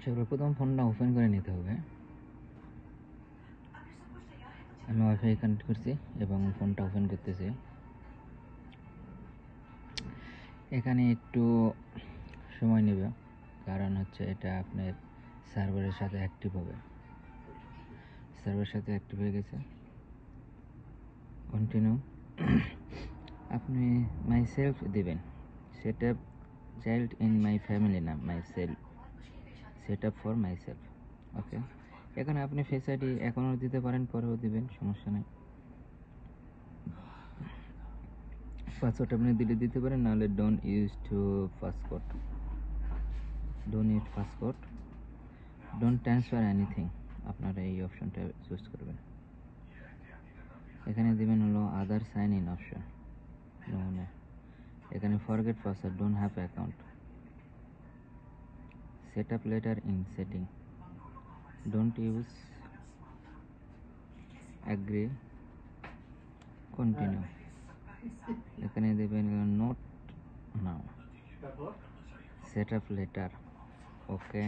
সর্বপ্রথম ফোনটা ওপেন করে নিতে হবে। আমি ওয়াইফাই কানেক্ট করছি এবং ফোনটা ওপেন করতেছি। এখানে একটু সময় নেবে, কারণ হচ্ছে এটা আপনার সার্ভারের সাথে অ্যাক্টিভ হবে। সার্ভারের সাথে অ্যাক্টিভ হয়ে গেছে, কন্টিনিউ। আপনি মাই সেলফ দেবেন, set up child in my family নাম, myself, set up for myself. Okay, এখানে আপনি ফেস আইডি এখনও দিতে পারেন, পরেও দিবেন, সমস্যা নেই। পাসওয়ার্ড আপনি দিতে পারেন, নাহলে don't use to password, don't use password, don't transfer anything, আপনারা এই অপশনটা চুজ করবেন। এখানে দিবেন হলো আদার সাইন ইন অপশন, নো, এখানে forget password, don't have account, set up letter in setting, don't use, agree, continue. এখানে দেবেন নোট নাও, সেট আপ লেটার, ওকে,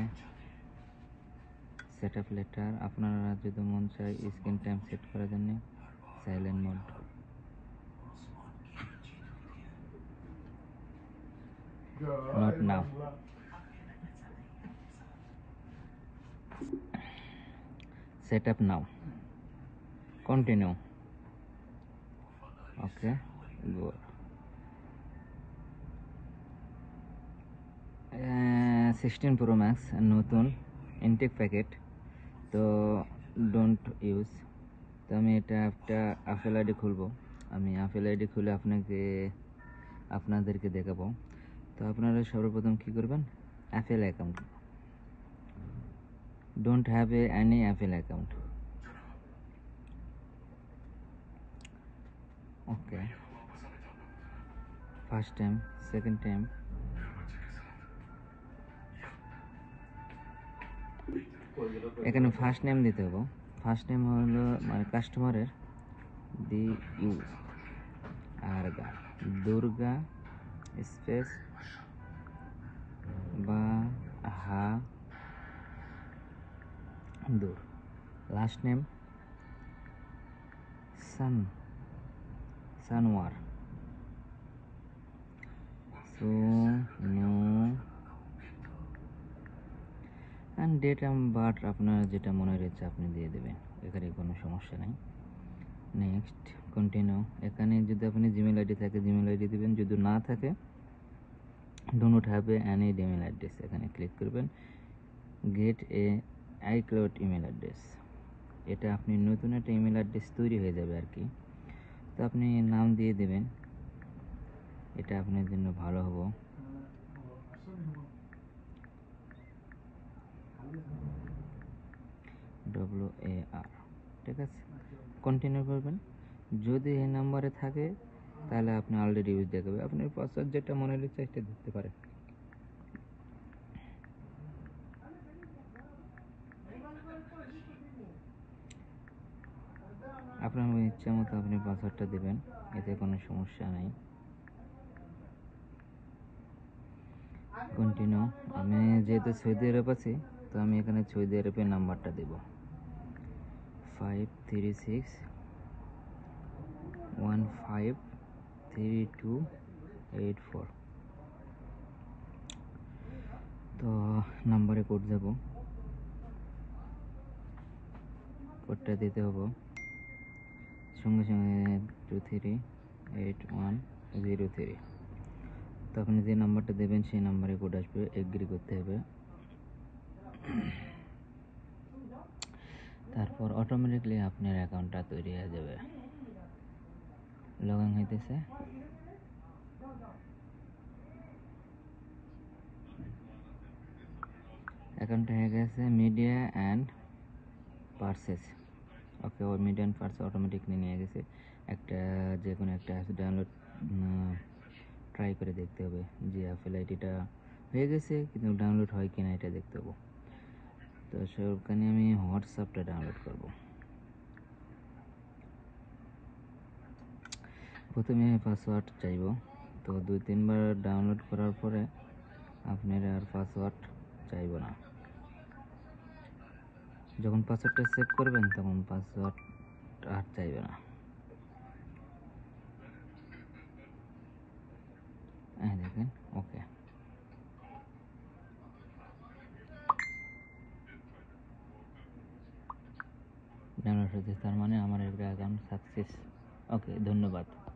সেট আপ লেটার। আপনারা যদি মন চায় স্ক্রিন টাইম সেট করার জন্য silent mode, not now, set up now, continue, okay, good. 16 Pro Max নতুন intact packet, তো ডোন্ট ইউজ। তো আমি এটা একটা আপেল আইডি খুলবো, আমি আপেল আইডি খুলে আপনাদেরকে দেখাবো। তো আপনারা সর্বপ্রথম কি করবেন, Apple account, don't have any Apple account, okay, first time, second time, এখানে ফার্স্ট নেম দিতে হবে। ফার্স্ট নেম হলো মানে কাস্টমারের D U R Durga space বা হা দূর, last name Sanwar, and date and birth আপনার যেটা মনে রয়েছে আপনি দিয়ে দেবেন, এখানে কোনো সমস্যা নেই। Next, continue. এখানে যদি আপনি জিমেল আইডি থাকে জিমেল আইডি দেবেন, যদি না থাকে do not have any email address, এখানে ক্লিক করবেন। Get a iCloud email address, এটা আপনি নতুন একটা ইমেল অ্যাড্রেস তৈরি হয়ে যাবে আর কি। তো আপনি নাম দিয়ে দেবেন, এটা আপনার জন্য ভালো হবে। WAR, ঠিক আছে, কন্টিনিউ করবেন। যদি এই নাম্বারে থাকে তাহলে আপনি অলরেডি ইউজ দেখাবে, আপনার পাসওয়ার্ড যেটা মনে রয়েছে সেটা দিতে পারেন। আপনার ইচ্ছা মতো আপনি পাসওয়ার্ডটা দেবেন, এতে কোনো সমস্যা নেই। কন্টিনিউ। আমি যেহেতু সৌদি আরব আছি, তো আমি এখানে সৌদি আরবের নাম্বারটা দেব, 536153284। তো নাম্বারে কোড যাব, কোডটা দিতে হবে সঙ্গে সঙ্গে 238103। তো আপনি যে নাম্বারটা দেবেন সেই নাম্বারে কোড আসবে, এগ্রি করতে হবে। তারপর অটোমেটিকলি আপনার অ্যাকাউন্টটা তৈরি হয়ে যাবে। লগ ইন হইতেছে, অ্যাকাউন্টটা হয়ে গেছে। মিডিয়া অ্যান্ড পারচেস, ওকে, ওই মিডিয়া অ্যান্ড পারচেস অটোমেটিকলি নিয়ে গেছে। একটা যে কোনো একটা অ্যাপ ডাউনলোড ট্রাই করে দেখতে হবে যে আপেল আইডিটা হয়ে গেছে, কিন্তু ডাউনলোড হয় কিনা এটা দেখতে হবে। তো সেখানে আমি হোয়াটসঅ্যাপটা ডাউনলোড করব। প্রথমে পাসওয়ার্ড চাইব, তো 2-3 বার ডাউনলোড করার পরে আপনার আর পাসওয়ার্ড চাইব না। যখন পাসওয়ার্ডটা সেভ করবেন তখন পাসওয়ার্ড আর চাইবে না। দেখেন, ওকে ডাউনলোড হচ্ছে, তার মানে আমার একটা অ্যাকাউন্ট সাকসেস। ওকে, ধন্যবাদ।